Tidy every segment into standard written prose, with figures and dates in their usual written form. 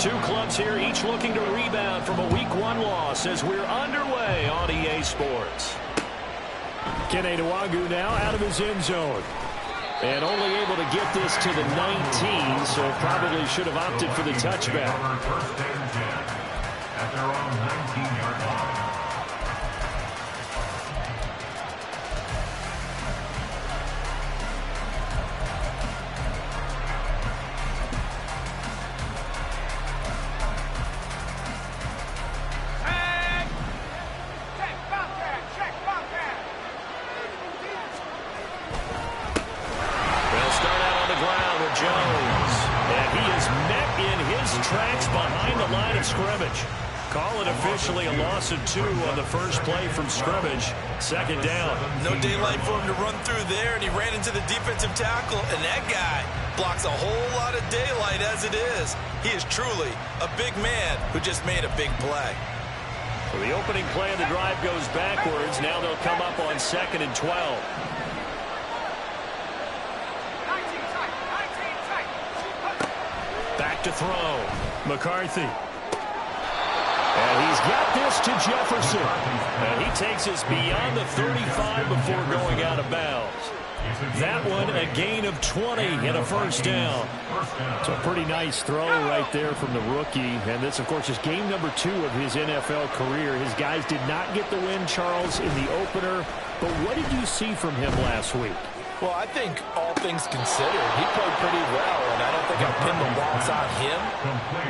Two clubs here, each looking to rebound from a Week 1 loss as we're underway on EA Sports. Kene Nwagu now out of his end zone. And only able to get this to the 19, so probably should have opted for the touchback. First and 10 at their own 19-yard line. Scrimmage. Call it officially a loss of 2 on the first play from scrimmage. Second down. No daylight for him to run through there, and he ran into the defensive tackle, and that guy blocks a whole lot of daylight as it is. He is truly a big man who just made a big play. So the opening play of the drive goes backwards. Now they'll come up on 2nd and 12. Back to throw. McCarthy. And he's got this to Jefferson. And he takes us beyond the 35 before going out of bounds. That one a gain of 20 and a first down. It's a pretty nice throw right there from the rookie. And this, of course, is game number 2 of his NFL career. His guys did not get the win, Charles, in the opener. But what did you see from him last week? Well, I think all things considered, he played pretty well, and I don't think I pinned the loss on him.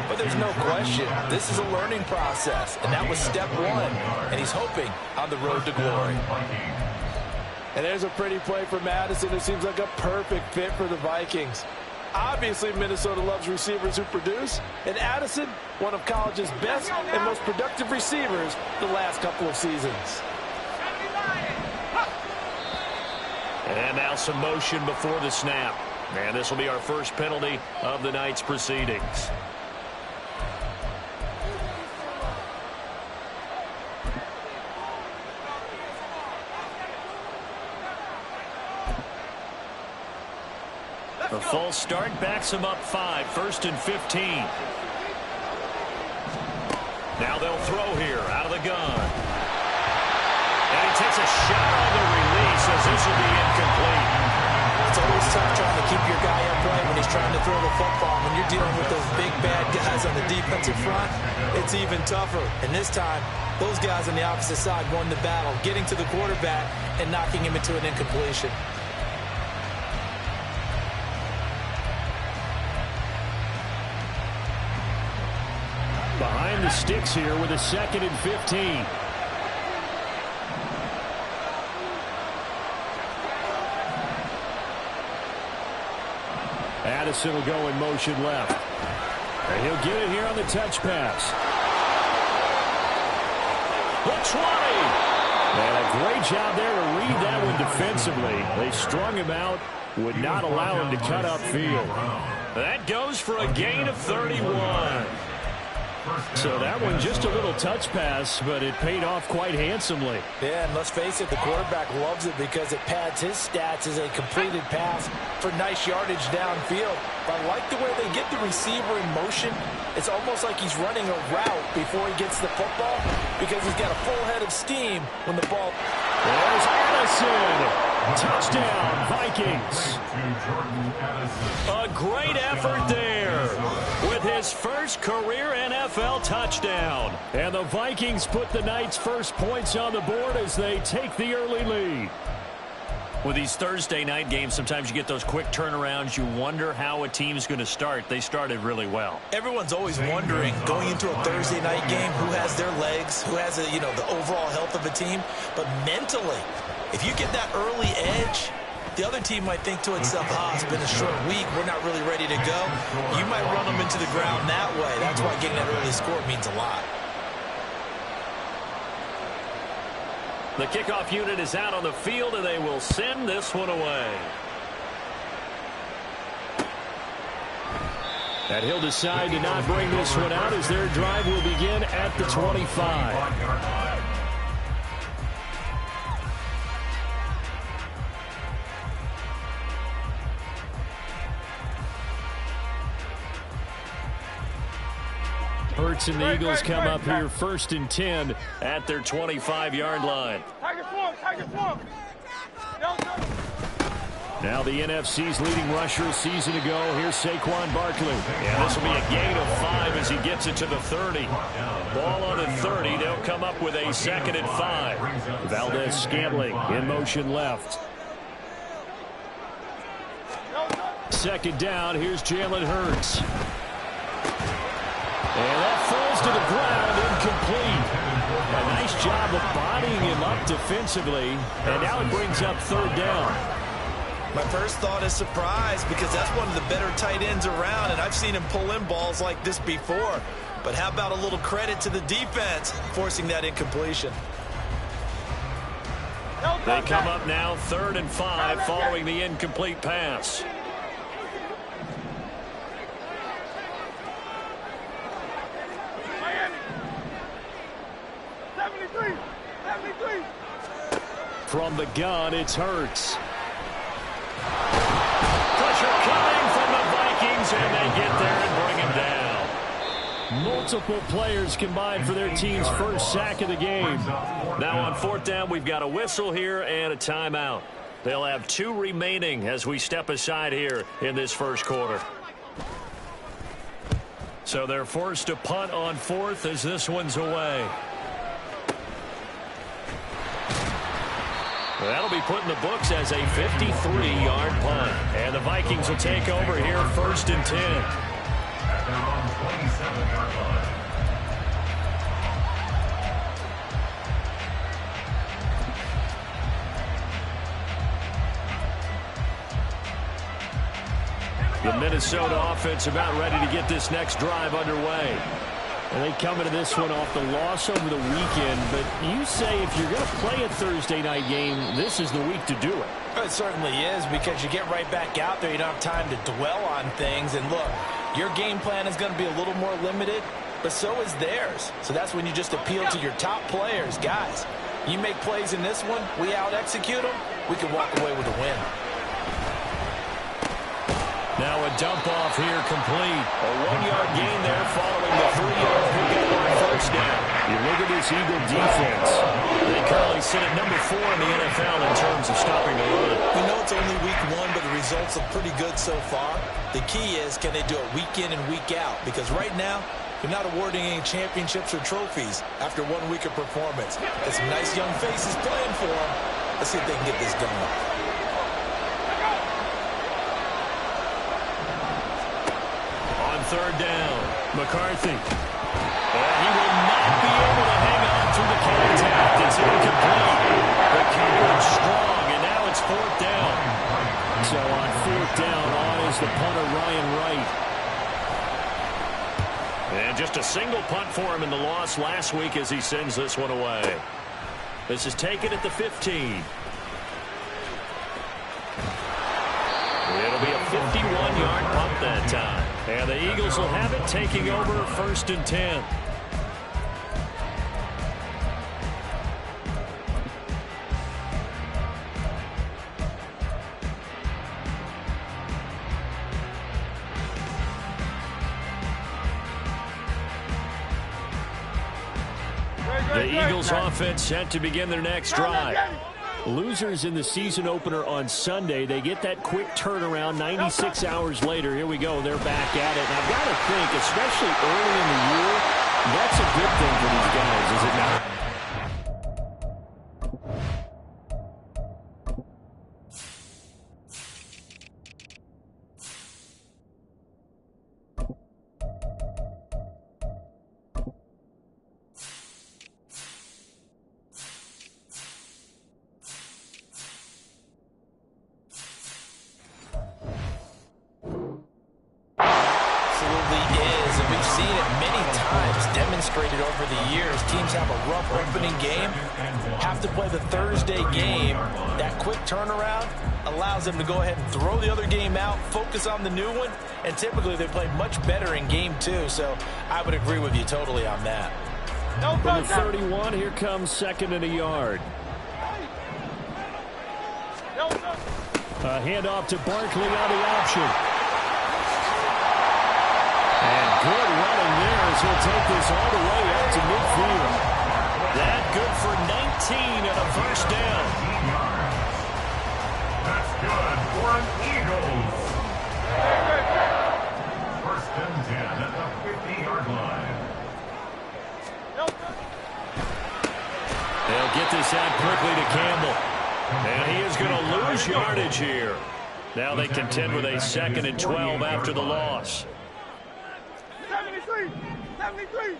But there's no question, this is a learning process, and that was step 1, and he's hoping on the road to glory. And there's a pretty play for Madison. It seems like a perfect fit for the Vikings. Obviously, Minnesota loves receivers who produce, and Addison, one of college's best and most productive receivers the last couple of seasons. And now some motion before the snap. And this will be our first penalty of the night's proceedings. The false start backs him up 5, 1st and 15. Now they'll throw here out of the gun. And he takes a shot on the release as this will be incomplete. It's always tough trying to keep your guy upright when he's trying to throw the football. When you're dealing with those big, bad guys on the defensive front, it's even tougher. And this time, those guys on the opposite side won the battle, getting to the quarterback and knocking him into an incompletion. Behind the sticks here with a 2nd and 15. Addison will go in motion left. And he'll get it here on the touch pass. The 20. And a great job there to read that one defensively. They strung him out, would not allow him to cut upfield. That goes for a gain of 31. So that one just a little touch pass, but it paid off quite handsomely. Yeah, and let's face it, the quarterback loves it because it pads his stats as a completed pass for nice yardage downfield. But I like the way they get the receiver in motion. It's almost like he's running a route before he gets the football because he's got a full head of steam when the ball... There's Addison. Touchdown, Vikings. A great effort there with his first career NFL touchdown. And the Vikings put the night's first points on the board as they take the early lead. With these Thursday night games, sometimes you get those quick turnarounds. You wonder how a team's going to start. They started really well. Everyone's always wondering, going into a Thursday night game, who has their legs, who has the overall health of a team. But mentally, if you get that early edge, the other team might think to itself, it's been a short week, we're not really ready to go. You might run them into the ground that way. That's why getting that early score means a lot. The kickoff unit is out on the field, and they will send this one away. And he'll decide to not bring this one out as their drive will begin at the 25. Hurts and the Eagles come up here 1st and 10 at their 25-yard line. Now the NFC's leading rusher a season ago. Here's Saquon Barkley. And this will be a gain of 5 as he gets it to the 30. Ball on the 30. They'll come up with a 2nd and 5. Valdez-Scantling in motion left. 2nd down. Here's Jalen Hurts. And that falls to the ground, incomplete. A nice job of bodying him up defensively. And now it brings up 3rd down. My first thought is surprise because that's one of the better tight ends around, and I've seen him pull in balls like this before. But how about a little credit to the defense forcing that incompletion? They come up now 3rd and 5 following the incomplete pass. From the gun, it's Hurts. Pressure coming from the Vikings, and they get there and bring him down. Multiple players combined for their team's first sack of the game. Now on 4th down, we've got a whistle here and a timeout. They'll have 2 remaining as we step aside here in this first quarter. So they're forced to punt on 4th as this one's away. That'll be put in the books as a 53-yard punt. And the Vikings will take over here 1st and 10. At their own 27-yard line. The Minnesota offense about ready to get this next drive underway. And they come into this one off the loss over the weekend. But you say if you're going to play a Thursday night game, this is the week to do it. It certainly is because you get right back out there. You don't have time to dwell on things. And look, your game plan is going to be a little more limited, but so is theirs. So that's when you just appeal to your top players. Guys, you make plays in this one, we out-execute them, we can walk away with a win. Now a dump off here complete. A 1-yard gain there following the 3-yard pickup on 1st down. You look at this Eagle defense. They currently sit at number 4 in the NFL in terms of stopping the run. We know it's only week 1, but the results look pretty good so far. The key is, can they do it week in and week out? Because right now, you're not awarding any championships or trophies after 1 week of performance. Got some nice young faces playing for them. Let's see if they can get this done. On 3rd down, McCarthy. And he will not be able to hang on through the contact. It's incomplete. The coverage strong, and now it's 4th down. So on 4th down, on is the punter, Ryan Wright. And just a single punt for him in the loss last week as he sends this one away. This is taken at the 15. It'll be a 51-yard punt that time. And the Eagles will have it, taking over 1st and 10. The Eagles offense set to begin their next drive. Losers in the season opener on Sunday, they get that quick turnaround 96 hours later. Here we go. They're back at it. And I've got to think, especially early in the year, that's a good thing for these guys, is it not? Over the years, teams have a rough opening game, have to play the Thursday game. That quick turnaround allows them to go ahead and throw the other game out, focus on the new one, and typically they play much better in game 2. So I would agree with you totally on that. From the 31, here comes 2nd and a yard. A handoff to Barkley on the option. And good running there as he'll take this all the way up to midfield. That good for 19 and a first down. That's good for an Eagles. First and 10 at the 50-yard line. They'll get this out quickly to Campbell. And he is going to lose yardage here. Now they contend with a 2nd and 12 after the loss. 73.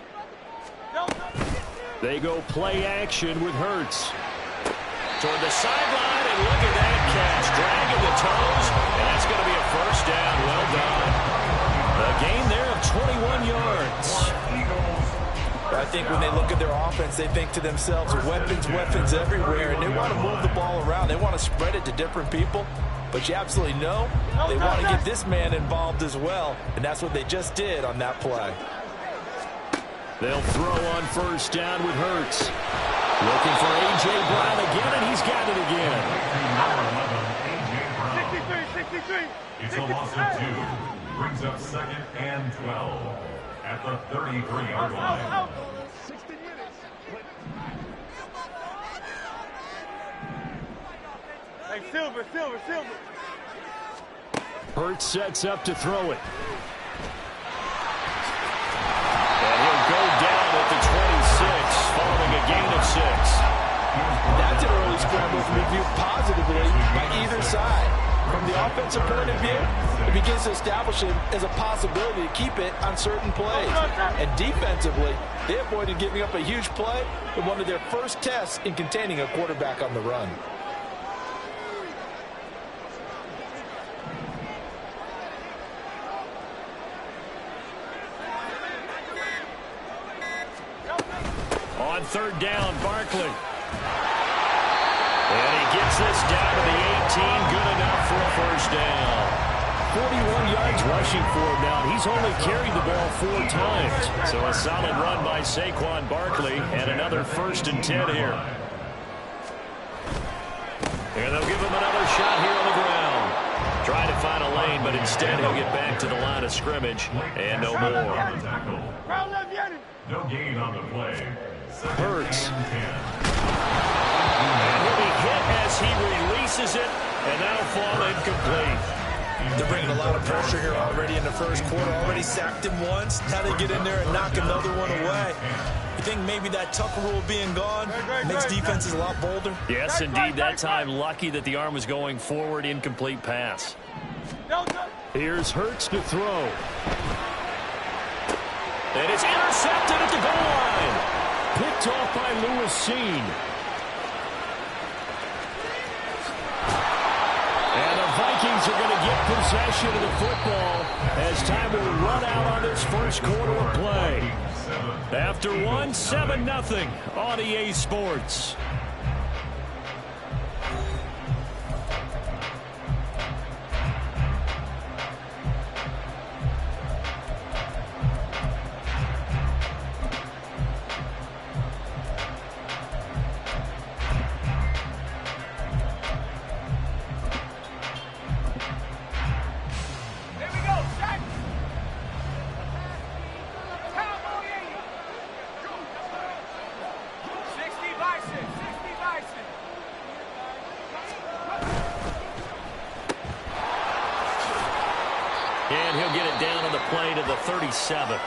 They go play action with Hurts. Toward the sideline, and look at that catch. Dragging the toes, and that's going to be a first down. Well done. A gain there of 21 yards. I think when they look at their offense, they think to themselves, weapons everywhere, and they want to move the ball around. They want to spread it to different people, but you absolutely know they want to get this man involved as well, and that's what they just did on that play. They'll throw on first down with Hurts. Looking for A.J. Brown again, and he's got it again. A.J. Brown. It's a loss of 2. Brings up 2nd and 12 at the 33-yard line. 60 minutes. Hey, Silver. Hurts sets up to throw it. And he'll go down at the 26, following a gain of 6. That's an early scramble to be viewed positively by either side. From the offensive point of view, it begins to establish it as a possibility to keep it on certain plays. And defensively, they avoided giving up a huge play in one of their first tests in containing a quarterback on the run. On third down, Barkley. And he gets this down to the 18. Good enough for a first down. 41 yards rushing for him now. He's only carried the ball 4 times. So a solid run by Saquon Barkley, and another 1st and 10 here. And they'll give him another shot here on the ground. Try to find a lane, but instead he'll get back to the line of scrimmage, and no more. No gain on the play. Hurts. And 10. And he'll be hit as he releases it, and that'll fall incomplete. They're bringing a lot of pressure here already in the first quarter. Already sacked him once. Now they get in there and knock another one away. You think maybe that Tucker rule being gone makes defenses a lot bolder? Yes, indeed. That time, lucky that the arm was going forward. Incomplete pass. Here's Hurts to throw. And it's intercepted at the goal line. Picked off by Lewis Seen. And the Vikings are going to get possession of the football as time will run out on this first quarter of play. After 7-0 on EA Sports. And he'll get it down on the play to the 37.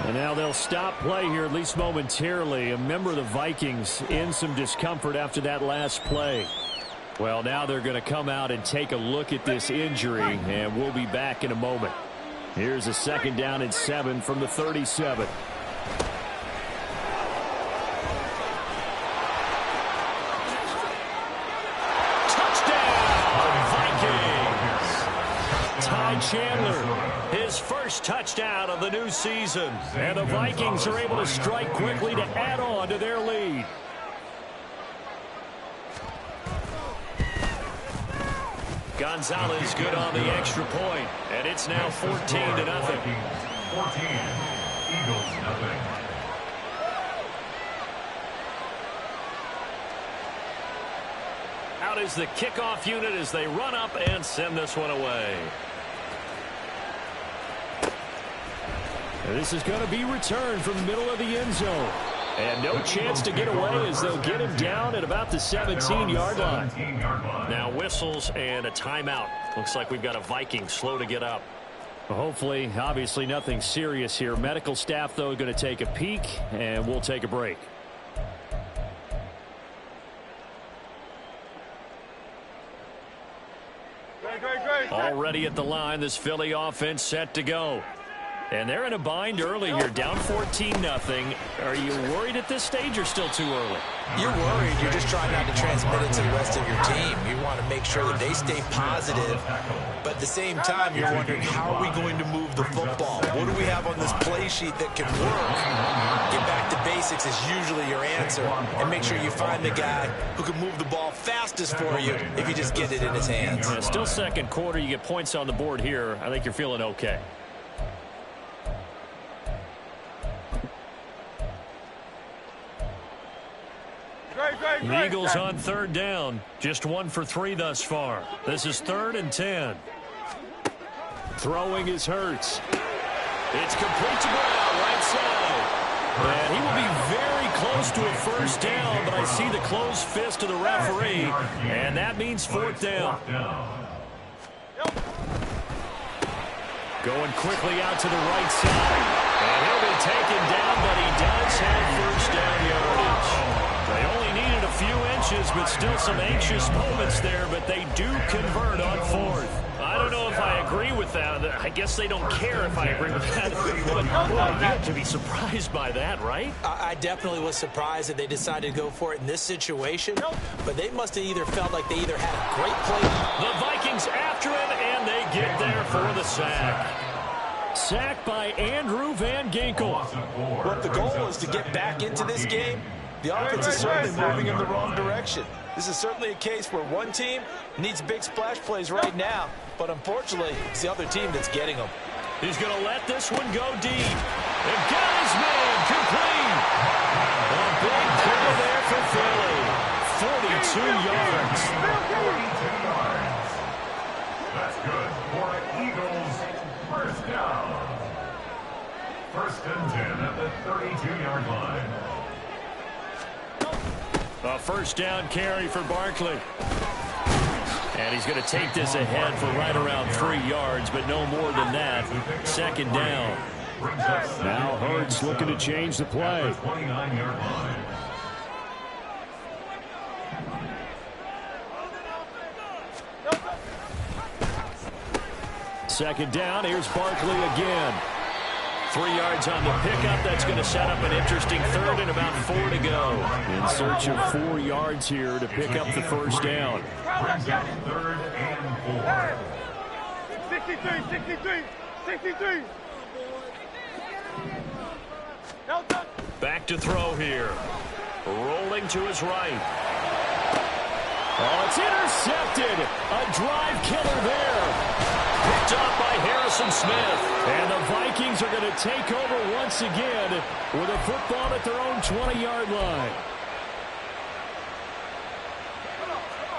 And now they'll stop play here, at least momentarily. A member of the Vikings in some discomfort after that last play. Well, now they're going to come out and take a look at this injury, and we'll be back in a moment. Here's a 2nd down and 7 from the 37. Chandler, his first touchdown of the new season. And the Vikings are able to strike quickly to add on to their lead. Gonzalez good on the extra point, and it's now 14-0. 14, Eagles nothing. Out is the kickoff unit as they run up and send this one away. And this is going to be returned from the middle of the end zone. And no chance to get away as they'll get him down at about the 17-yard line. Now whistles and a timeout. Looks like we've got a Viking slow to get up. Well, hopefully, obviously nothing serious here. Medical staff, though, going to take a peek, and we'll take a break. Already at the line, this Philly offense set to go. And they're in a bind early here, down 14-0. Are you worried at this stage or still too early? You're worried. You're just trying not to transmit it to the rest of your team. You want to make sure that they stay positive. But at the same time, you're wondering, how are we going to move the football? What do we have on this play sheet that can work? Get back to basics is usually your answer. And make sure you find the guy who can move the ball fastest for you if you just get it in his hands. Yeah, still second quarter. You get points on the board here. I think you're feeling okay. The Eagles on third down. Just 1 for 3 thus far. This is 3rd and 10. Throwing is Hurts. It's complete to Brown, right side. And he will be very close to a first down, but I see the closed fist of the referee, and that means 4th down. Going quickly out to the right side. And he'll be taken down, but he does have first down yardage. They only needed a few inches, but still some anxious moments there, but they do convert on 4th. I don't know if I agree with that. I guess they don't care if I agree with that. But you have to be surprised by that, right? I definitely was surprised that they decided to go for it in this situation, but they must have either felt like they either had a great play. The Vikings after him, and they get there for the sack. Sacked by Andrew Van Ginkel. Well, if the goal is to get back into this game, the offense is certainly moving in the wrong direction. This is certainly a case where one team needs big splash plays right now, but unfortunately, it's the other team that's getting them. He's going to let this one go deep. And got his man complete. A big play there for Philly. 42 yards. 42 yards. That's good for Eagles. First down. 1st and 10 at the 32-yard line. A first down carry for Barkley. And he's going to take this ahead for right around 3 yards, but no more than that. 2nd down. Now Hurts looking to change the play. 29-yard line. Second down. Here's Barkley again. 3 yards on the pickup. That's going to set up an interesting 3rd and about 4 to go. In search of 4 yards here to pick up the first down. Brings up 3rd and 4. 63. Back to throw here. Rolling to his right. Oh, it's intercepted. A drive killer there. Picked up by Harrison Smith. And the Vikings are going to take over once again with a football at their own 20-yard line.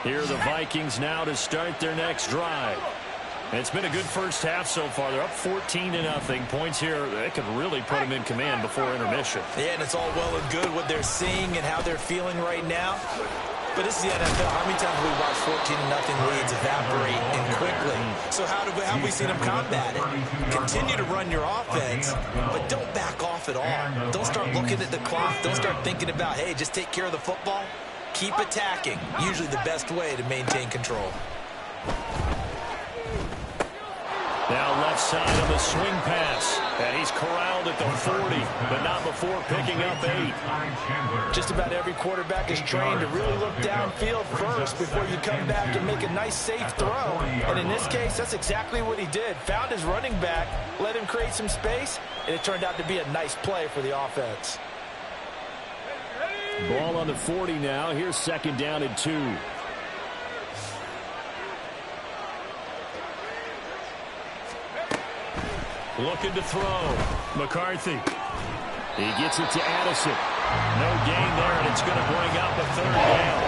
Here are the Vikings now to start their next drive. And it's been a good first half so far. They're up 14-0. Points here that could really put them in command before intermission. Yeah, and it's all well and good what they're seeing and how they're feeling right now. But this is the NFL. How many times have we watched 14-0 leads evaporate and quickly? So how have we seen them combat it? Continue to run your offense, but don't back off at all. Don't start looking at the clock. Don't start thinking about, hey, just take care of the football. Keep attacking. Usually the best way to maintain control. Now left side of the swing pass. And he's corralled at the 40, but not before picking up 8. Just about every quarterback is trained to really look downfield first before you come back and make a nice, safe throw. And in this case, that's exactly what he did. Found his running back, let him create some space, and it turned out to be a nice play for the offense. Ball on the 40 now. Here's 2nd down and 2. Looking to throw. McCarthy. He gets it to Addison. No gain there, and it's going to bring up a 3rd down.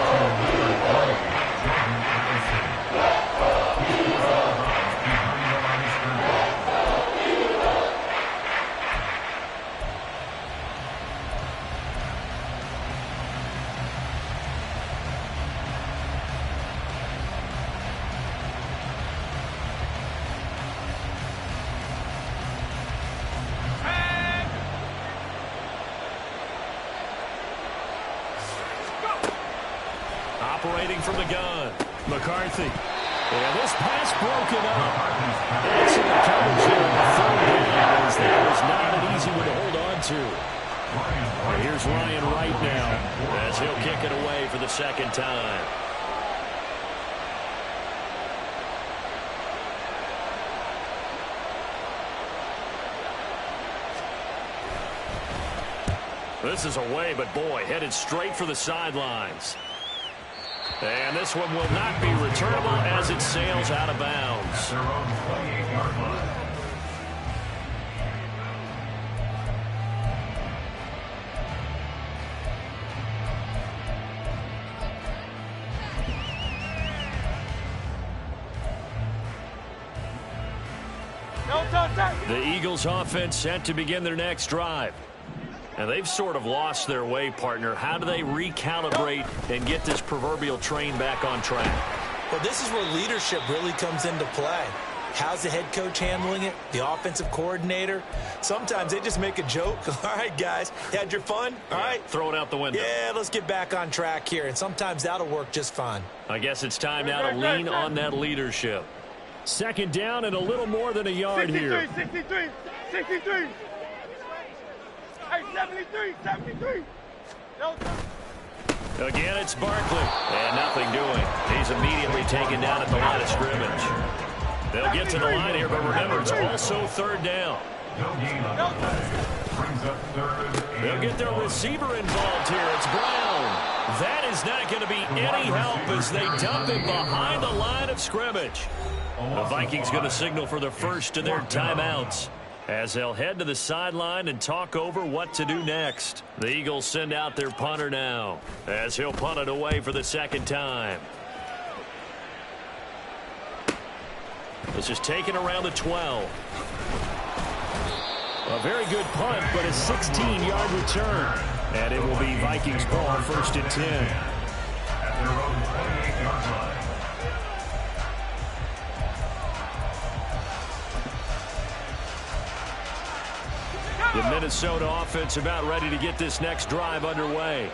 operating from the gun. McCarthy. And this pass broken up. Excellent coverage here on the third down, as that was not an easy one to hold on to. And here's Ryan Wright now, as he'll kick it away for the second time. This is away, but boy, headed straight for the sidelines. And this one will not be returnable as it sails out of bounds. Their own 28-yard line. The Eagles offense set to begin their next drive. And they've sort of lost their way, partner. How do they recalibrate and get this proverbial train back on track? Well, this is where leadership really comes into play. How's the head coach handling it? The offensive coordinator? Sometimes they just make a joke. All right, guys, had your fun? All right. Throw it out the window. Yeah, let's get back on track here. And sometimes that'll work just fine. I guess it's time now to lean on that leadership. Second down and a little more than a yard 63, here. 63, 63. Hey, 73. Again, it's Barkley. And nothing doing. He's immediately taken down at the line of scrimmage. They'll get to the line here, but remember, it's also third down. No gain on the play. Brings up third. They'll get their receiver involved here. It's Brown. That is not going to be any help as they dump it behind the line of scrimmage. The Vikings going to signal for the first of their timeouts, as they'll head to the sideline and talk over what to do next. The Eagles send out their punter now, as he'll punt it away for the second time. This is taken around the 12. A very good punt, but a 16-yard return. And it will be Vikings ball, first and 10. At their own 28-yard line. The Minnesota offense about ready to get this next drive underway.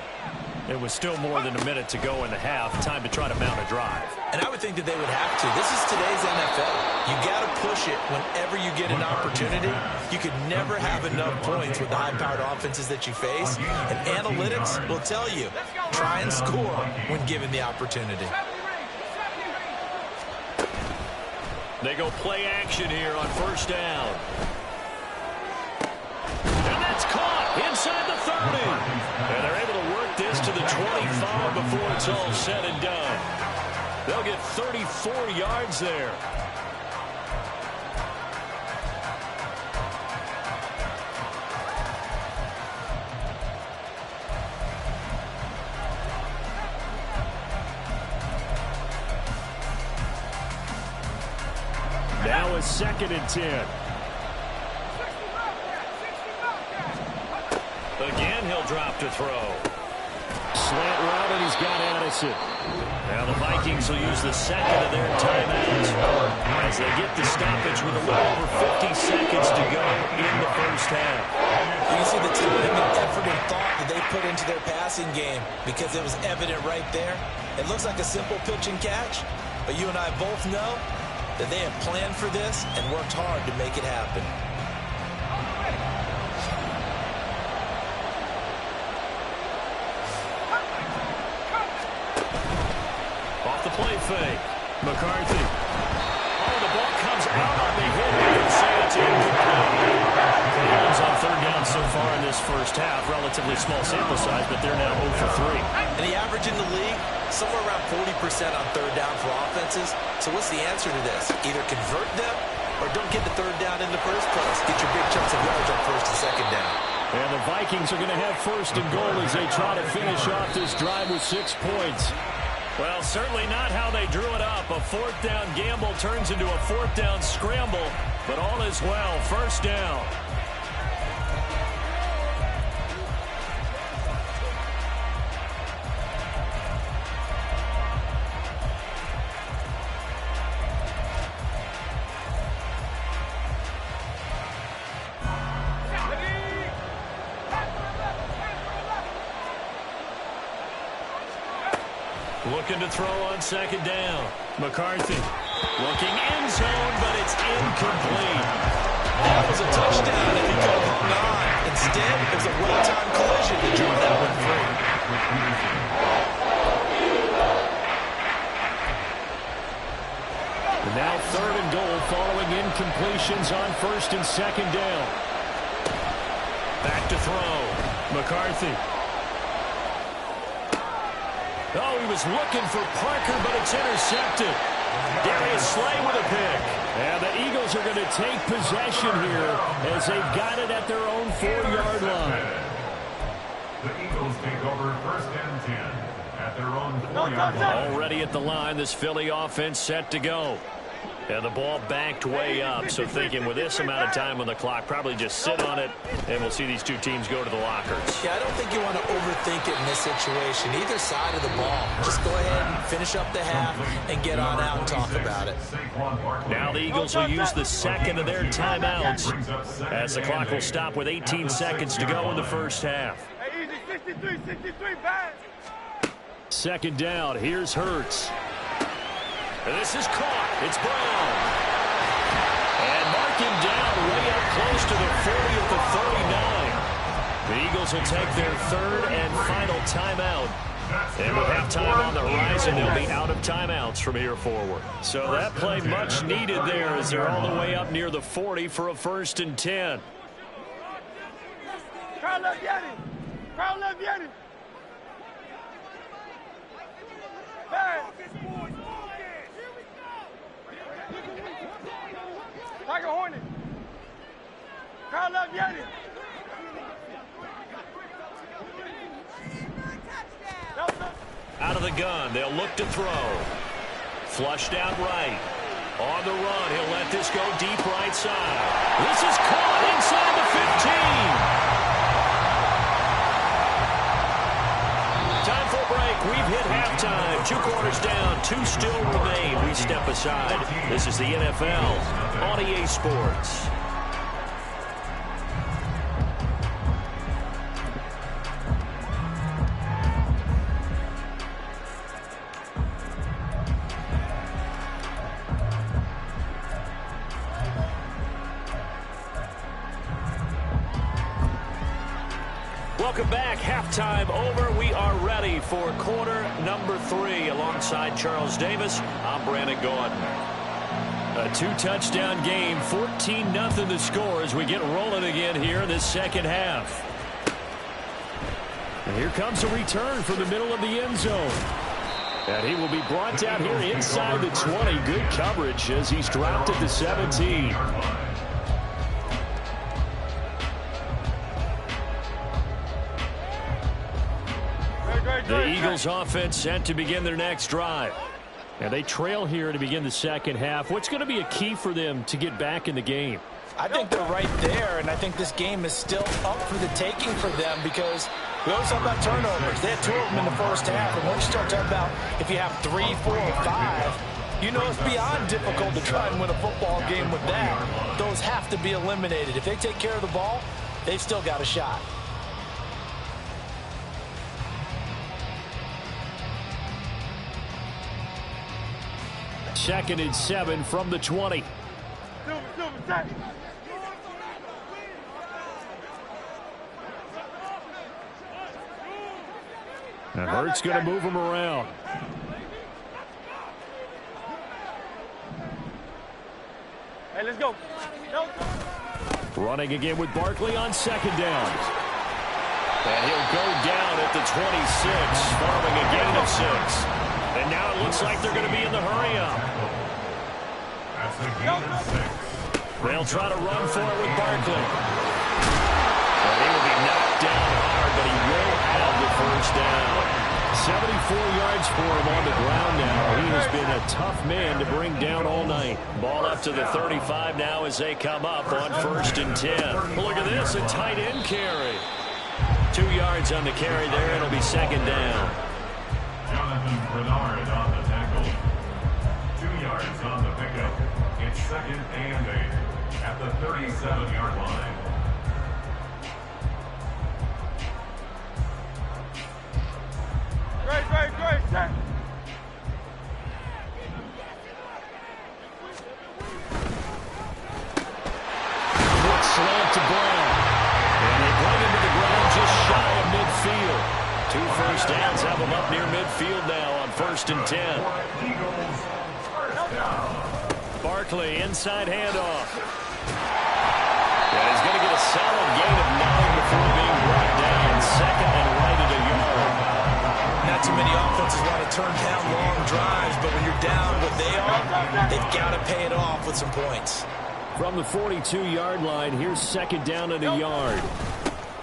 It was still more than a minute to go in the half. Time to try to mount a drive. And I would think that they would have to. This is today's NFL. You got to push it whenever you get an opportunity. You could never have enough points with the high-powered offenses that you face. And analytics will tell you, try and score when given the opportunity. They go play action here on first down. And that's caught inside the 30. And they're able to work this to the 25 before it's all said and done. They'll get 34 yards there. Now a second and 10. Again, he'll drop to throw. Slant route, and he's got Addison. Now the Vikings will use the second of their timeouts as they get the stoppage with a little over 50 seconds to go in the first half. You can see the time and effort and thought that they put into their passing game because it was evident right there. It looks like a simple pitch and catch, but you and I both know that they have planned for this and worked hard to make it happen. Play fake. McCarthy. Oh, the ball comes out on the hit. They say it's incomplete. The Eagles on third down so far in this first half. Relatively small sample size, but they're now 0 for 3. And the average in the league, somewhere around 40% on third down for offenses. So what's the answer to this? Either convert them or don't get the third down in the first place. Get your big chunks of yards on first and second down. And the Vikings are going to have first and goal as they try to finish off this drive with 6 points. Well, certainly not how they drew it up. A fourth down gamble turns into a fourth down scramble, but all is well. First down. Looking to throw on second down. McCarthy looking end zone, but it's incomplete. That was a touchdown if he could have hung on. Instead, it was a well-timed collision to drove that one free. And now 3rd and goal following incompletions on 1st and 2nd down. Back to throw. McCarthy. Oh, he was looking for Parker, but it's intercepted. Darius Slay with a pick. And the Eagles are going to take possession here as they've got it at their own 4-yard line. The Eagles take over 1st and 10 at their own 4-yard line. Already at the line, this Philly offense set to go. And the ball backed way up, so thinking with this amount of time on the clock, probably just sit on it, and we'll see these two teams go to the lockers. Yeah, I don't think you want to overthink it in this situation. Either side of the ball. Just go ahead and finish up the half and get on out and talk about it. Now the Eagles will use the second of their timeouts as the clock will stop with 18 seconds to go in the first half. Hey, easy, 63, bad. 2nd down. Here's Hurts. And this is caught. It's Brown. And mark him down way up close to the 40 at the 39. The Eagles will take their 3rd and final timeout. And with halftime on the horizon, they'll be out of timeouts from here forward. So that play much needed there as they're all the way up near the 40 for a 1st and 10. Crowd left Yeti. Crowd left Yeti. Bad. Tiger Hornet. Crowd left Yeti. Out of the gun, they'll look to throw. Flushed out right. On the run, he'll let this go deep right side. This is caught inside the 15. Time for a break. We've hit halftime. 2 quarters down, 2 still remain. We step aside. This is the NFL on EA Sports. Welcome back. Halftime over. We are ready for quarter number 3. Alongside Charles Davis, I'm Brandon Gordon. A 2-touchdown game, 14-0 the score as we get rolling again here in this second half. And here comes a return from the middle of the end zone. And he will be brought down here inside the 20. Good coverage as he's dropped at the 17. The Eagles offense set to begin their next drive. And they trail here to begin the second half. What's going to be a key for them to get back in the game? I think they're right there, and I think this game is still up for the taking for them because we always talk about turnovers. They had 2 of them in the first half, and once you start talking about if you have 3, 4, or 5, you know it's beyond difficult to try and win a football game with that. Those have to be eliminated. If they take care of the ball, they've still got a shot. Second and 7 from the 20. And Hurts going to move him around. Hey, let's go. Running again with Barkley on second down. And he'll go down at the 26, following a gain of 6. And now it looks like they're going to be in the hurry-up. That's a gain of 6. They'll try to run for it with Barkley. And he will be knocked down hard, but he will have the first down. 74 yards for him on the ground now. He has been a tough man to bring down all night. Ball up to the 35 now as they come up on 1st and 10. Look at this, a tight end carry. 2 yards on the carry there. It'll be second down. Jonathan Bernard on the tackle. 2 yards on the pickup. It's 2nd and 8 at the 37-yard line. Great, set. Barkley, inside handoff. And he's going to get a solid gain of 9 before being brought down. Second and right at a yard. Not too many offenses want to turn down long drives, but when you're down what they are, they've got to pay it off with some points. From the 42-yard line, here's second down and a yard.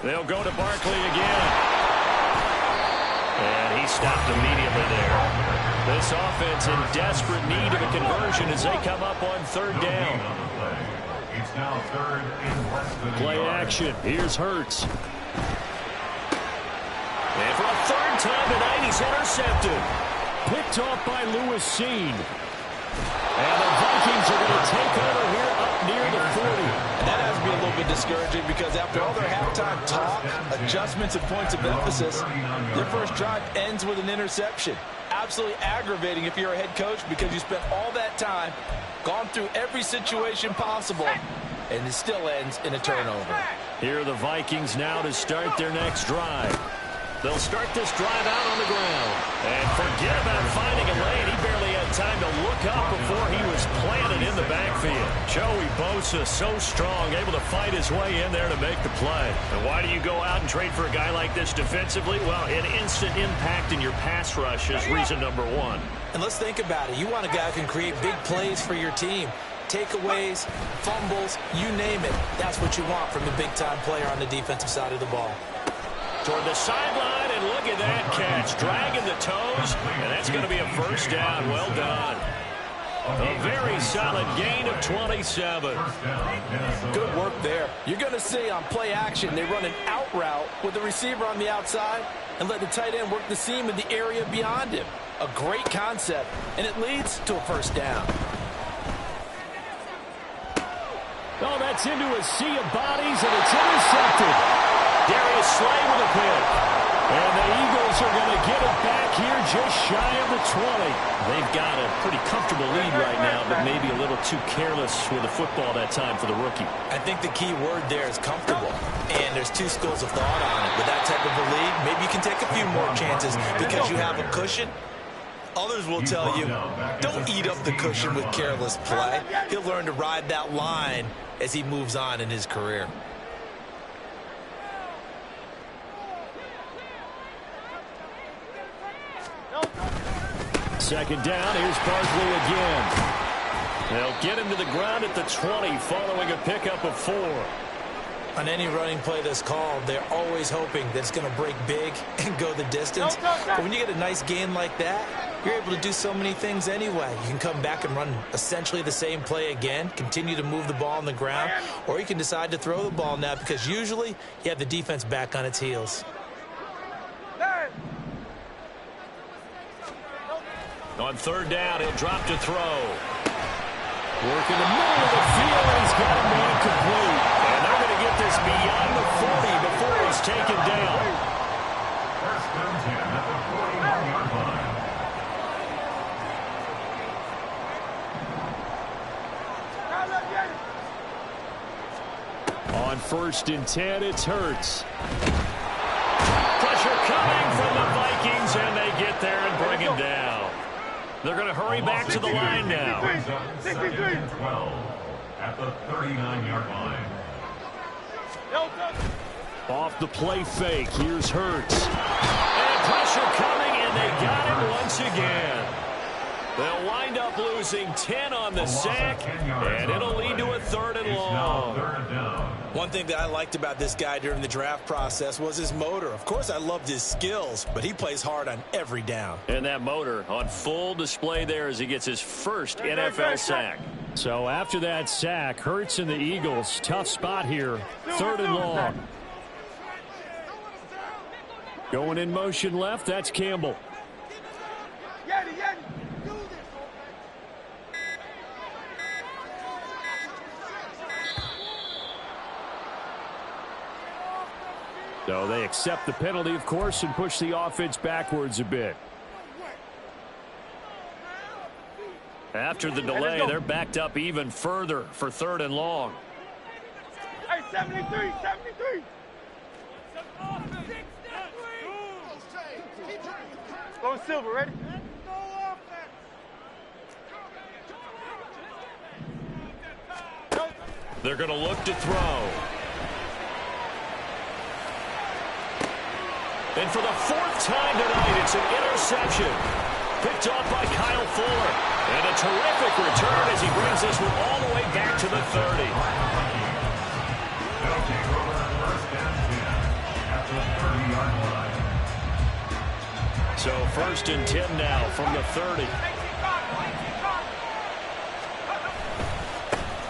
They'll go to Barkley again. And he stopped immediately there. This offense in desperate need of a conversion as they come up on third down. It's now third and less than a Play yard. action. Here's Hurts. And for a third time tonight, he's intercepted. Picked off by Lewis Seen. And the Vikings are going to take over here up near the 40. And that has to be a little bit discouraging because after all their halftime talk, adjustments and points of emphasis, their first drive ends with an interception. Absolutely aggravating if you're a head coach because you spent all that time, gone through every situation possible, and it still ends in a turnover. Here are the Vikings now to start their next drive. They'll start this drive out on the ground. And forget about finding a lane. He barely had time to look up before he was planted in the backfield. Joey Bosa, so strong, able to fight his way in there to make the play. And why do you go out and trade for a guy like this defensively? Well, an instant impact in your pass rush is reason number one. And let's think about it. You want a guy who can create big plays for your team. Takeaways, fumbles, you name it. That's what you want from a big-time player on the defensive side of the ball. Toward the sideline, and look at that catch. Dragging the toes, and that's going to be a first down. Well done. A very solid gain of 27. Good work there. You're going to see on play action, they run an out route with the receiver on the outside and let the tight end work the seam in the area beyond him. A great concept, and it leads to a first down. Oh, that's into a sea of bodies, and it's intercepted. Darius Slay with a pick. And the Eagles are going to get it back here just shy of the 20. They've got a pretty comfortable lead right now, but maybe a little too careless with the football that time for the rookie. I think the key word there is comfortable. And there's two schools of thought on it. With that type of a lead, maybe you can take a few more chances because you have a cushion. Others will tell you, don't eat up the cushion with careless play. He'll learn to ride that line as he moves on in his career. Second down, here's Barkley again. They'll get him to the ground at the 20 following a pickup of 4. On any running play that's called, they're always hoping that it's going to break big and go the distance. But when you get a nice gain like that, you're able to do so many things anyway. You can come back and run essentially the same play again, continue to move the ball on the ground, or you can decide to throw the ball now because usually you have the defense back on its heels. On third down, he'll drop to throw. Work in the middle of the field, and he's got a man complete. And they're going to get this beyond the 40 before he's taken down. First and 10 at the 41-yard line. On first and 10, it's Hurts. Pressure coming from the Vikings, and they get there and bring him down. They're going to hurry back to the line now. 12 at the 39-yard line. Off the play fake, here's Hurts. And pressure coming, and they got him once again. They'll wind up losing 10 on the sack, and it'll lead to a third and long. One thing that I liked about this guy during the draft process was his motor. Of course, I loved his skills, but he plays hard on every down. And that motor on full display there as he gets his first NFL sack. So after that sack, Hurts and the Eagles, tough spot here, third and long. Going in motion left, that's Campbell. So they accept the penalty, of course, and push the offense backwards a bit. After the delay, they're backed up even further for third and long. Hey, 73, 73. Go Silver, ready? They're going to look to throw. And for the fourth time tonight, it's an interception. Picked off by Kyle Fuller. And a terrific return as he brings this one all the way back to the 30. They'll take over first and 10 at the 30-yard line. So first and 10 now from the 30.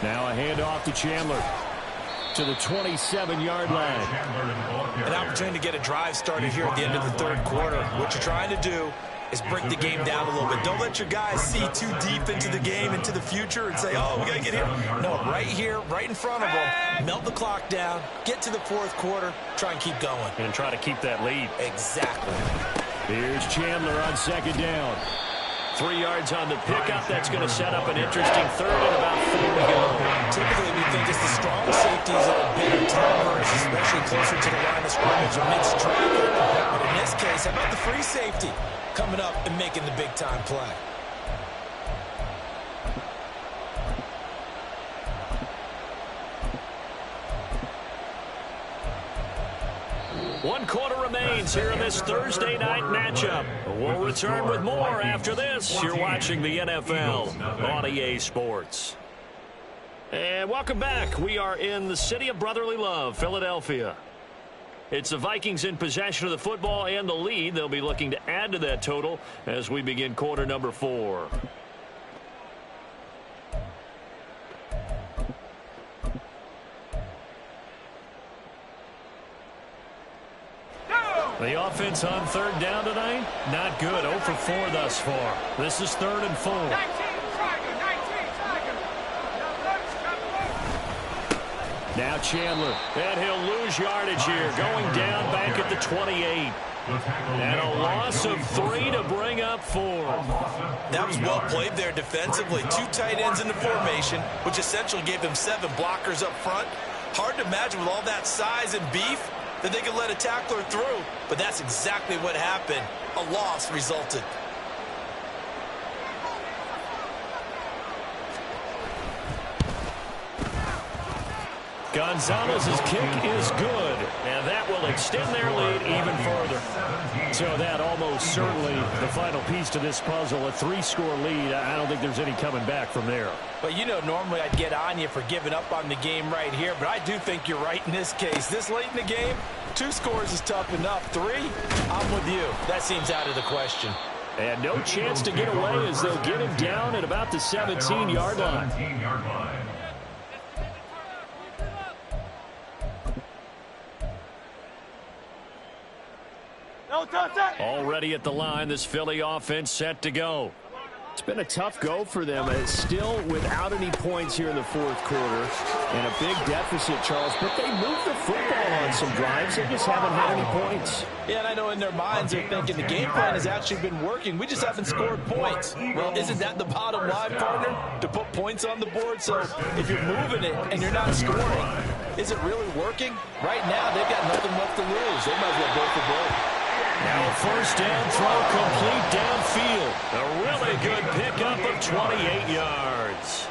Now a handoff to Chandler to the 27-yard line. An opportunity to get a drive started here at the end of the third quarter. What you're trying to do is break the game down a little bit. Don't let your guys see too deep into the game, into the future, and say, oh, we got to get here. No, right here, right in front of them, melt the clock down, get to the fourth quarter, try and keep going. And try to keep that lead. Exactly. Here's Chandler on second down. 3 yards on the pickup. That's going to set up an interesting third and about 4 to go. Typically, we think it's the strong safeties that are bigger timers, especially closer to the line of scrimmage amidst traffic. But in this case, how about the free safety coming up and making the big-time play? One quarter remains here in this Thursday night matchup. We'll return with more after this. You're watching the NFL on EA Sports. And welcome back. We are in the city of brotherly love, Philadelphia. It's the Vikings in possession of the football and the lead. They'll be looking to add to that total as we begin quarter number 4. The offense on third down tonight, not good. 0 for 4 thus far. This is 3rd and 4. Now Chandler, and he'll lose yardage here, going down back at the 28. And a loss of 3 to bring up 4. That was well played there defensively. 2 tight ends in the formation, which essentially gave them 7 blockers up front. Hard to imagine with all that size and beef that they could let a tackler through, but that's exactly what happened. A loss resulted. Gonzalez's kick is good, and that will extend their lead even further. So that almost certainly the final piece to this puzzle, a 3-score lead. I don't think there's any coming back from there. But you know, normally I'd get on you for giving up on the game right here, but I do think you're right in this case. This late in the game, 2 scores is tough enough. 3, I'm with you. That seems out of the question. And no chance to get away as they'll get him down at about the 17-yard line. Already at the line, this Philly offense set to go. It's been a tough go for them. It's still without any points here in the fourth quarter and a big deficit, Charles. But they moved the football on some drives. They just haven't had any points. Yeah, and I know in their minds they're thinking the game plan has actually been working. We just haven't scored points. Well, isn't that the bottom line, partner? To put points on the board? So if you're moving it and you're not scoring, is it really working? Right now, they've got nothing left to lose. They might as well go for broke. Now a first down throw complete downfield. A really good pickup of 28 yards.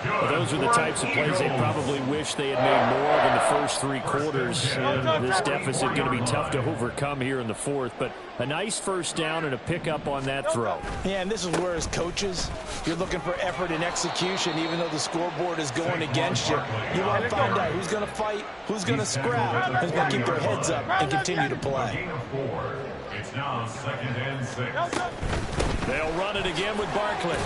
Well, those are the types of plays they probably wish they had made more of in the first 3 quarters. And this deficit going to be tough to overcome here in the fourth. But a nice first down and a pickup on that throw. Yeah, and this is where as coaches, you're looking for effort and execution, even though the scoreboard is going against you. You want to find out who's going to fight, who's going to scrap, who's going to keep their heads up and continue to play. It's now 2nd and 6. They'll run it again with Barkley.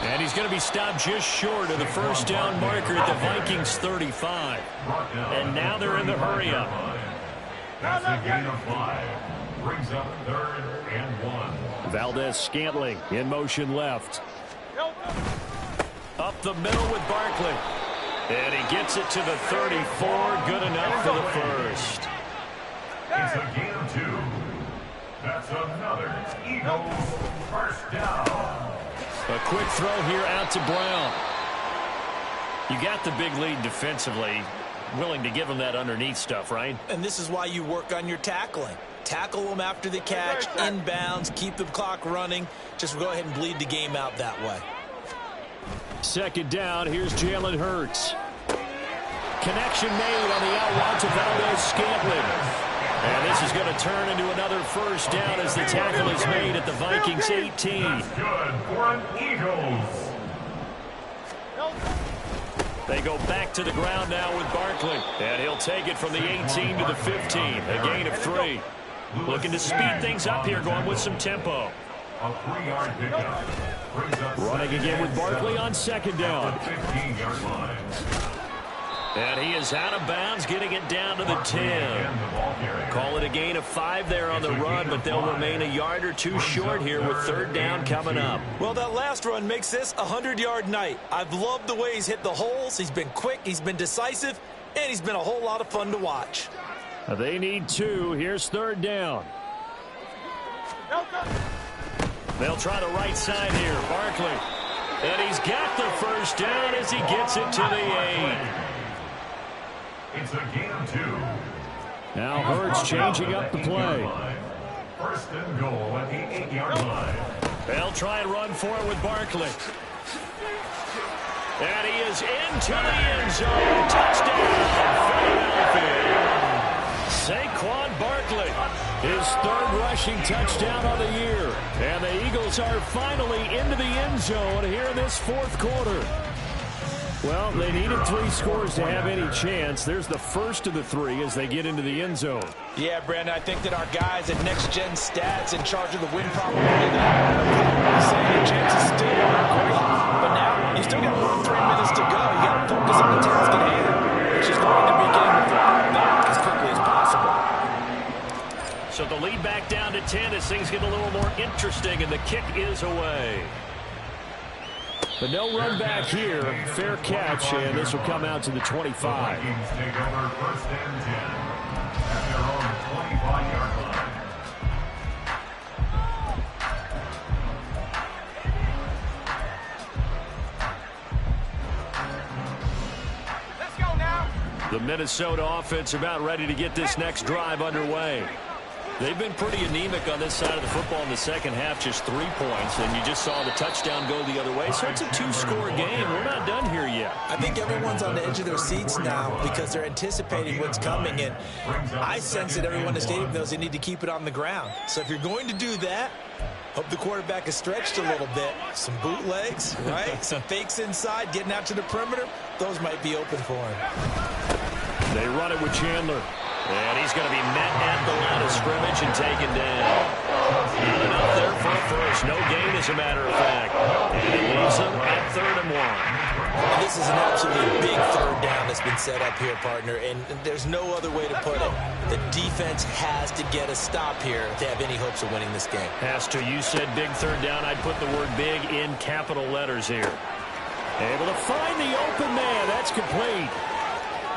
And he's going to be stopped just short of the first down marker at the Vikings 35. And now they're in the hurry-up. That's a gain of 5. Brings up 3rd and 1. Valdez-Scantling in motion left. Up the middle with Barkley. And he gets it to the 34. Good enough for the first. It's a gain of 2. That's another Eagles first down. A quick throw here out to Brown. You got the big lead defensively. Willing to give him that underneath stuff, right? And this is why you work on your tackling. Tackle them after the catch, inbounds, keep the clock running. Just go ahead and bleed the game out that way. Second down, here's Jalen Hurts. Connection made on the out route to Valdez-Scantling. And this is going to turn into another first down as the tackle is made at the Vikings 18. That's good for an Eagles. They go back to the ground now with Barkley. And he'll take it from the 18 to the 15. A gain of 3. Looking to speed things up here, going with some tempo. A 3-yard pickup. Running again with Barkley on second down. 15-yard line. And he is out of bounds, getting it down to the 10. Call it a gain of 5 there on the run, but they'll remain a yard or two short here with third down coming up. Well, that last run makes this a 100-yard night. I've loved the way he's hit the holes. He's been quick, he's been decisive, and he's been a whole lot of fun to watch. They need 2. Here's third down. They'll try the right side here. Barkley. And he's got the first down as he gets it to the 8. It's a gain of 2. Now Hurts changing up the play. First and goal at the 8-yard line. They'll try and run for it with Barkley. And he is into the end zone. Touchdown, Philadelphia. Saquon Barkley, his third rushing touchdown on the year. And the Eagles are finally into the end zone here in this fourth quarter. Well, they needed 3 scores to have any chance. There's the first of the 3 as they get into the end zone. Yeah, Brandon, I think that our guys at Next Gen Stats in charge of the win probability are saying the chances still aren't great. But now, you still got 3 minutes to go. You got to focus on the task at hand, which is going to be getting the football back as quickly as possible. So the lead back down to 10 as things get a little more interesting, and the kick is away. But no run back here. Fair catch, and this will come out to the 25. Vikings take over first and 10 at their own 25-yard line. Let's go now. The Minnesota offense about ready to get this next drive underway. They've been pretty anemic on this side of the football in the second half, just 3 points, and you just saw the touchdown go the other way. So it's a 2-score game. We're not done here yet. I think everyone's on the edge of their seats now because they're anticipating what's coming, and I sense that everyone in the stadium knows they need to keep it on the ground. So if you're going to do that, hope the quarterback is stretched a little bit. Some bootlegs, right? Some fakes inside, getting out to the perimeter. Those might be open for him. They run it with Chandler. And he's going to be met at the line of scrimmage and taken down. Not enough there for a first. No gain, as a matter of fact. And it leaves them at 3rd and 1. And this is an absolutely big third down that's been set up here, partner, and there's no other way to put it. The defense has to get a stop here to have any hopes of winning this game. Has to. You said big third down. I'd put the word big in capital letters here. Able to find the open man. That's complete.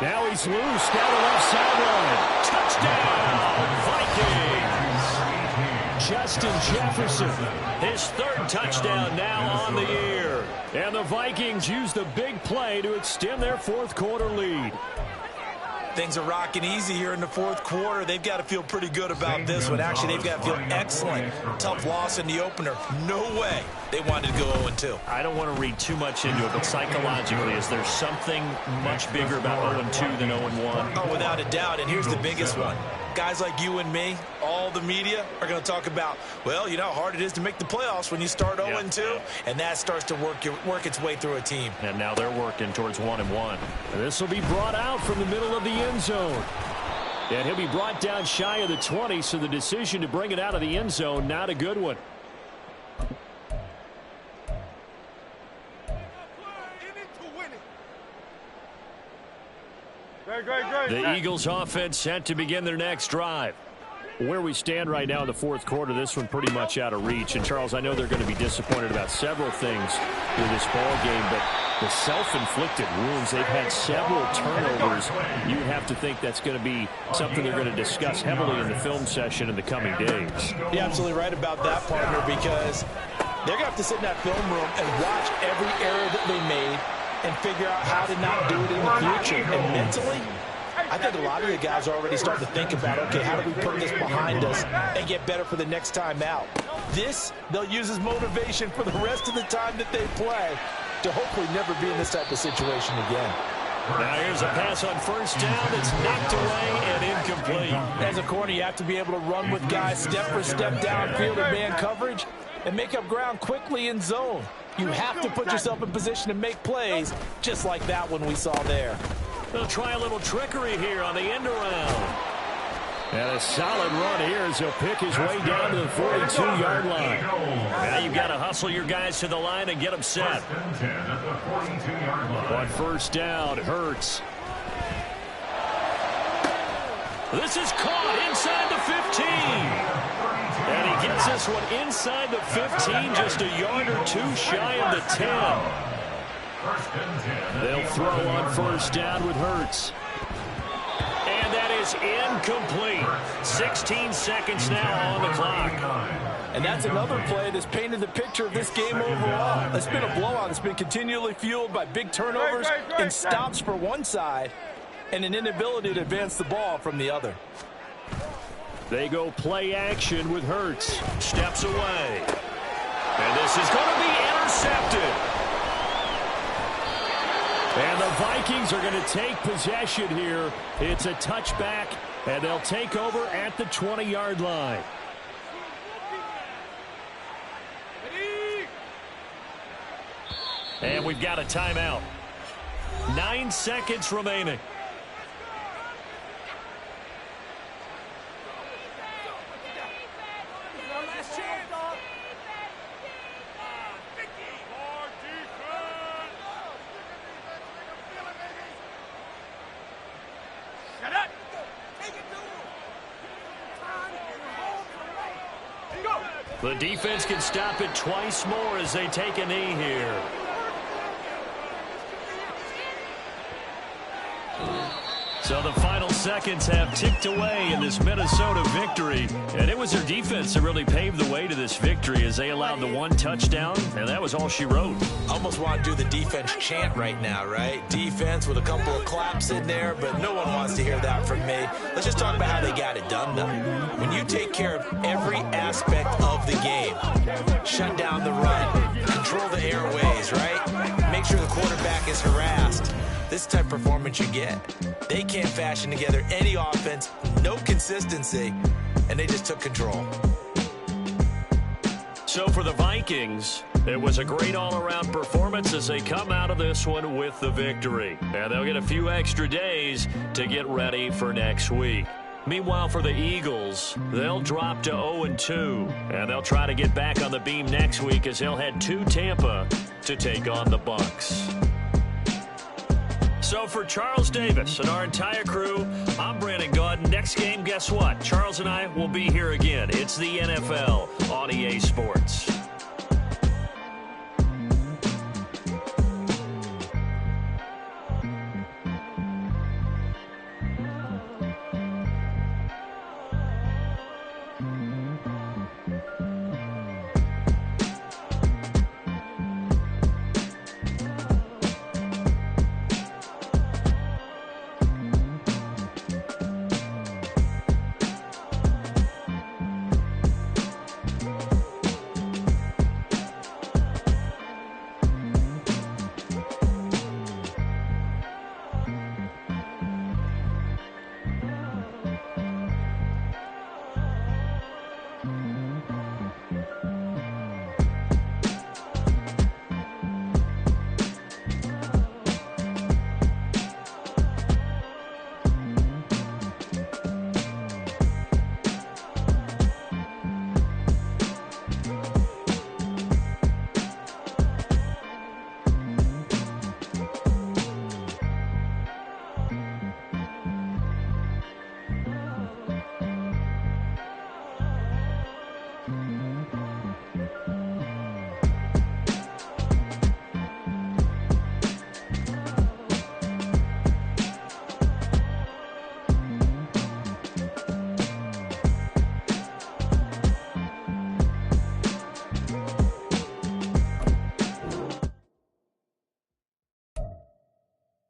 Now he's loose down the left sideline. Touchdown, Vikings. Justin Jefferson, his 3rd touchdown now on the year. And the Vikings use the big play to extend their 4th quarter lead. Things are rocking easy here in the 4th quarter. They've got to feel pretty good about this one. Actually, they've got to feel excellent. Tough loss in the opener. No way they wanted to go 0-2. I don't want to read too much into it, but psychologically, is there something much bigger about 0-2 than 0-1? Oh, without a doubt, and here's the biggest one. Guys like you and me, all the media, are going to talk about, well, you know how hard it is to make the playoffs when you start 0-2, and that starts to work its way through a team. And now they're working towards 1-1. This will be brought out from the middle of the end zone. And he'll be brought down shy of the 20, so the decision to bring it out of the end zone, not a good one. The Eagles offense set to begin their next drive. Where we stand right now in the 4th quarter, this one pretty much out of reach. And, Charles, I know they're going to be disappointed about several things with this ball game, but the self-inflicted wounds, they've had several turnovers. You have to think that's going to be something they're going to discuss heavily in the film session in the coming days. You're absolutely right about that, partner, because they're going to have to sit in that film room and watch every error that they made and figure out how to not do it in the future. And mentally, I think a lot of the guys are already starting to think about, okay, how do we put this behind us and get better for the next time out? This, they'll use as motivation for the rest of the time that they play to hopefully never be in this type of situation again. Now here's a pass on first down that's knocked away and incomplete. As a corner, you have to be able to run with guys step for step downfield in man coverage and make up ground quickly in zone. You have to put yourself in position to make plays, just like that one we saw there. They'll try a little trickery here on the end around. And a solid run here as he'll pick his way down to the 42-yard line. Now you've got to hustle your guys to the line and get them set. On first down, Hurts. This is caught inside the 15. And he gets this one inside the 15, just a yard or two shy of the 10. They'll throw on first down with Hurts. And that is incomplete. 16 seconds now on the clock. And that's another play that's painted the picture of this game overall. It's been a blowout. It's been continually fueled by big turnovers and stops for one side and an inability to advance the ball from the other. They go play action with Hurts. Steps away. And this is going to be intercepted. And the Vikings are going to take possession here. It's a touchback, and they'll take over at the 20-yard line. And we've got a timeout. 9 seconds remaining. The defense can stop it twice more as they take a knee here. So the final seconds have ticked away in this Minnesota victory. And it was their defense that really paved the way to this victory as they allowed the one touchdown, and that was all she wrote. Almost want to do the defense chant right now, right? Defense with a couple of claps in there, but no one wants to hear that from me. Let's just talk about how they got it done, though. When you take care of every aspect of the game, shut down the run, control the airways, right? Make sure the quarterback is harassed. This type of performance you get. They can't fashion together any offense, no consistency, and they just took control. So for the Vikings, it was a great all-around performance as they come out of this one with the victory. And they'll get a few extra days to get ready for next week. Meanwhile, for the Eagles, they'll drop to 0-2, and they'll try to get back on the beam next week as they'll head to Tampa to take on the Bucs. So for Charles Davis and our entire crew, I'm Brandon Gaudin. Next game, guess what? Charles and I will be here again. It's the NFL on EA Sports.